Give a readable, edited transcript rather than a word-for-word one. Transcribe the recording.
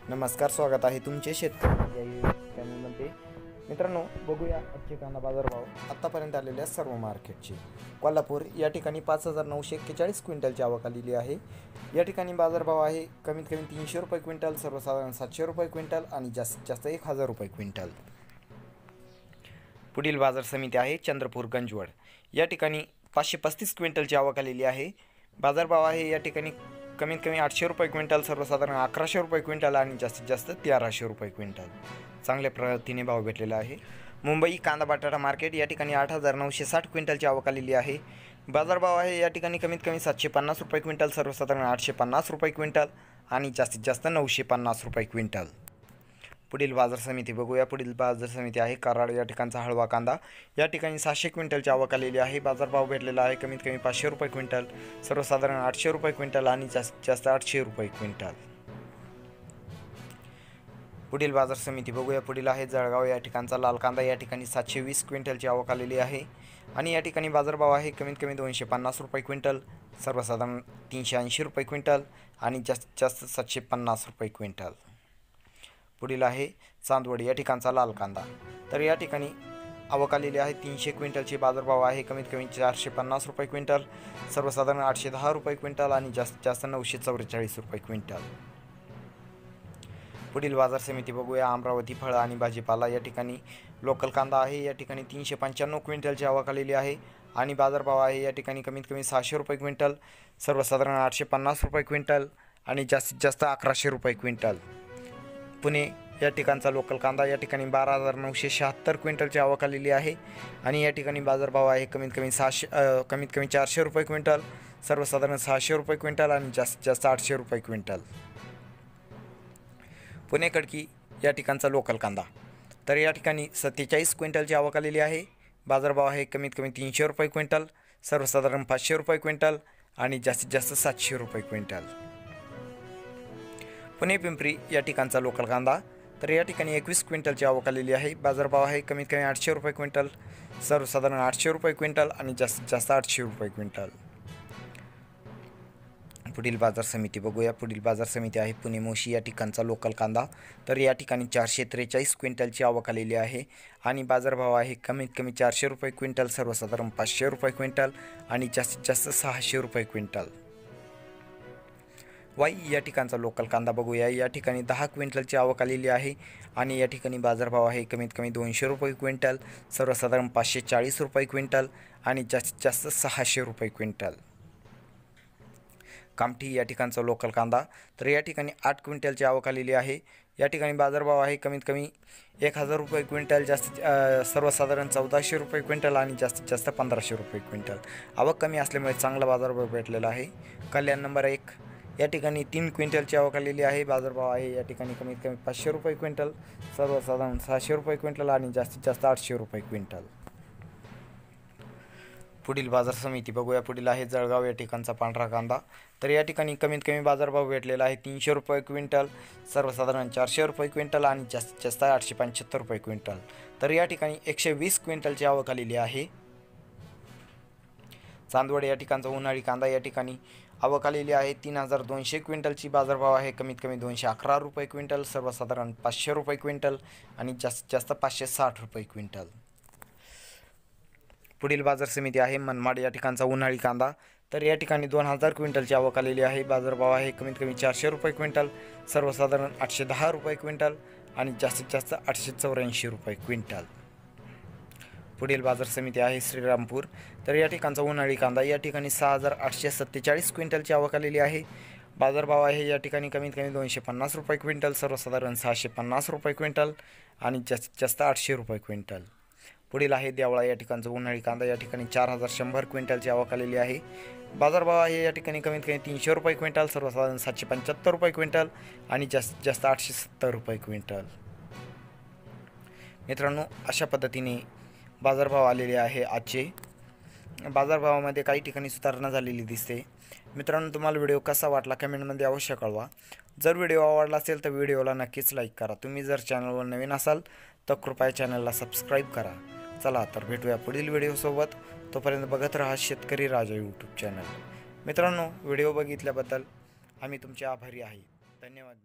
नमस्कार, स्वागत आहे तुमचे शेतकरी या चॅनलमध्ये। मित्रांनो, बघूया आजचे कांदा बाजारभाव आत्तापर्यंत आलेल्या सर्व मार्केटचे। कोल्हापूर या ठिकाणी 5,941 क्विंटलची आवक आलेली आहे। या ठिकाणी बाजारभाव आहे कमीत कमी 300 रुपये क्विंटल, सर्वसाधारण 700 रुपये क्विंटल आणि जास्तीत जास्त 1,000 रुपये क्विंटल। पुढील बाजार समिती आहे चंद्रपूर गंजवड। या ठिकाणी 535 क्विंटलची आवक आलेली आहे। बाजारभाव आहे या ठिकाणी कमीत कमी 800 रुपये क्विंटल, सर्वसाधारण 1100 रुपये क्विंटल आणि जास्तीत जास्त 1300 रुपये क्विंटल। चांगल्या प्रतीने भाव भेटलेला आहे। मुंबई कांदा बटाटा मार्केट या ठिकाणी 8,960 क्विंटलची आवक आलेली आहे। बाजारभाव आहे या ठिकाणी कमीत कमी 750 रुपये क्विंटल, सर्वसाधारण 850 रुपये क्विंटल आणि जास्तीत जास्त 950 रुपये क्विंटल। पुढील बाजार समिती बघूया। पुढील बाजार समिती आहे कराड। या ठिकाणचा हळवा कांदा या ठिकाणी 700 क्विंटलची आवक आलेली आहे। बाजारभाव भेटलेला आहे कमीत कमी 500 रुपये क्विंटल, सर्वसाधारण 800 रुपये क्विंटल आणि जास्तीत जास्त 800 रुपये क्विंटल। पुढील बाजार समिती बघूया। पुढील आहे जळगाव। या ठिकाणचा लाल कांदा या ठिकाणी 720 क्विंटलची आवक आलेली आहे आणि या ठिकाणी बाजारभाव आहे कमीत कमी 250 रुपये क्विंटल, सर्वसाधारण 380 रुपये क्विंटल आणि जास्तीत जास्त 750 रुपये क्विंटल। पुढील आहे चांदवड। या ठिकाणचा लाल कांदा तर या ठिकाणी आवक आलेली आहे 300 क्विंटलची। बाजारभाव आहे कमीत कमी 450 रुपये क्विंटल, सर्वसाधारण 810 रुपये क्विंटल आणि जास्तीत जास्त 944 रुपये क्विंटल। पुढील बाजार समिती बघूया। अमरावती फळं आणि भाजीपाला। या ठिकाणी लोकल कांदा आहे या ठिकाणी 395 क्विंटलची आवक आलेली आहे आणि बाजारभाव आहे या ठिकाणी कमीत कमी 600 रुपये क्विंटल, सर्वसाधारण 850 रुपये क्विंटल आणि जास्तीत जास्त 1100 रुपये क्विंटल। पुणे या ठिकाणचा लोकल कांदा या ठिकाणी 12,976 क्विंटलची आवक आलेली आहे आणि या ठिकाणी बाजारभाव आहे कमीत कमी 400 रुपये क्विंटल, सर्वसाधारण 600 रुपये क्विंटल आणि जास्तीत जास्त 800 रुपये क्विंटल। पुणे खडकी या ठिकाणचा लोकल कांदा तर या ठिकाणी 47 क्विंटलची आवक आलेली आहे। बाजारभाव आहे कमीत कमी 300 रुपये क्विंटल, सर्वसाधारण 500 रुपये क्विंटल आणि जास्तीत जास्त 700 रुपये क्विंटल। पुणे पिंपरी या ठिकाणचा लोकल कांदा तर या ठिकाणी 21 क्विंटलची आवक आलेली आहे। बाजारभाव आहे कमीत कमी 800 रुपये क्विंटल, सर्वसाधारण 800 रुपये क्विंटल आणि जास्तीत जास्त 800 रुपये क्विंटल। पुढील बाजार समिती बघूया। पुढील बाजार समिती आहे पुणे मोशी। या ठिकाणचा लोकल कांदा तर या ठिकाणी 443 क्विंटलची आवक आलेली आहे आणि बाजारभाव आहे कमीत कमी 400 रुपये क्विंटल, सर्वसाधारण 500 रुपये क्विंटल आणि जास्तीत जास्त 600 रुपये क्विंटल। वाई या ठिकाणचा लोकल कांदा बघूया। या ठिकाणी 10 क्विंटलची आवक आलेली आहे आणि या ठिकाणी बाजारभाव आहे कमीत कमी 200 रुपये क्विंटल, सर्वसाधारण 540 रुपये क्विंटल आणि जास्तीत जास्त 600 रुपये क्विंटल। कामठी या ठिकाणचा लोकल कांदा तर या ठिकाणी 8 क्विंटलची आवक आलेली आहे। या ठिकाणी बाजारभाव आहे कमीत कमी 1,000 रुपये क्विंटल, सर्वसाधारण 1400 रुपये क्विंटल आणि जास्तीत जास्त 1500 रुपये क्विंटल। आवक कमी असल्यामुळे चांगला बाजारभाव भेटलेला आहे। कल्याण नंबर 1 या ठिकाणी 3 क्विंटलची आवक आलेली आहे। बाजारभाव आहे या ठिकाणी कमीत कमी 500 रुपये क्विंटल, सर्वसाधारण 600 रुपये क्विंटल आणि जास्तीत जास्त 800 रुपये क्विंटल। पुढील बाजार समिती बघूया। पुढील आहे जळगाव। या ठिकाणचा पांढरा कांदा तर या ठिकाणी कमीत कमी बाजारभाव भेटलेला आहे 300 रुपये क्विंटल, सर्वसाधारण 400 रुपये क्विंटल आणि जास्तीत जास्त 875 रुपये क्विंटल। तर या ठिकाणी 120 क्विंटलची आवक आलेली आहे। चांदवड या ठिकाणचा उन्हाळी कांदा या ठिकाणी आवक आलेली आहे 3,200 क्विंटलची। बाजारभाव आहे कमीत कमी 211 रुपये क्विंटल, सर्वसाधारण 500 रुपये क्विंटल आणि जास्तीत जास्त 560 रुपये क्विंटल। पुढील बाजार समिती आहे मनमाड। या ठिकाणचा उन्हाळी कांदा तर या ठिकाणी 2,000 क्विंटलची आवक आलेली आहे। बाजारभाव आहे कमीत कमी 400 रुपये क्विंटल, सर्वसाधारण 810 रुपये क्विंटल आणि जास्तीत जास्त 884 रुपये क्विंटल। पुढील बाजार समिती आहे श्रीरामपूर तर या ठिकाणचा उन्हाळी कांदा या ठिकाणी 6,847 क्विंटलची आवक आलेली आहे। बाजारभाव आहे या ठिकाणी कमीत कमी 250 रुपये क्विंटल, सर्वसाधारण 650 रुपये क्विंटल आणि जास्तीत जास्त 800 रुपये क्विंटल। पुढील आहे देवळा। या ठिकाणचा उन्हाळी कांदा या ठिकाणी 4,100 क्विंटलची आवक आलेली आहे। बाजारभाव आहे या ठिकाणी कमीत कमी 300 रुपये क्विंटल, सर्वसाधारण 775 रुपये क्विंटल आणि जास्तीत जास्त 870 रुपये क्विंटल। मित्रांनो, अशा पद्धतीने बाजारभाव आलेले आहे आजचे। बाजारभावामध्ये काही ठिकाणी सुधारणा झालेली दिसते। मित्रांनो, तुम्हाला व्हिडिओ कसा वाटला कमेंटमध्ये अवश्य कळवा। जर व्हिडिओ आवडला असेल तर व्हिडिओला नक्कीच लाईक करा। तुम्ही जर चॅनलवर नवीन असाल तर कृपया चॅनलला सबस्क्राईब करा। चला तर भेटूया पुढील व्हिडिओसोबत। तोपर्यंत बघत राहा शेतकरी राजा यूट्यूब चॅनल। मित्रांनो, व्हिडिओ बघितल्याबद्दल आम्ही तुमचे आभारी आहे। धन्यवाद।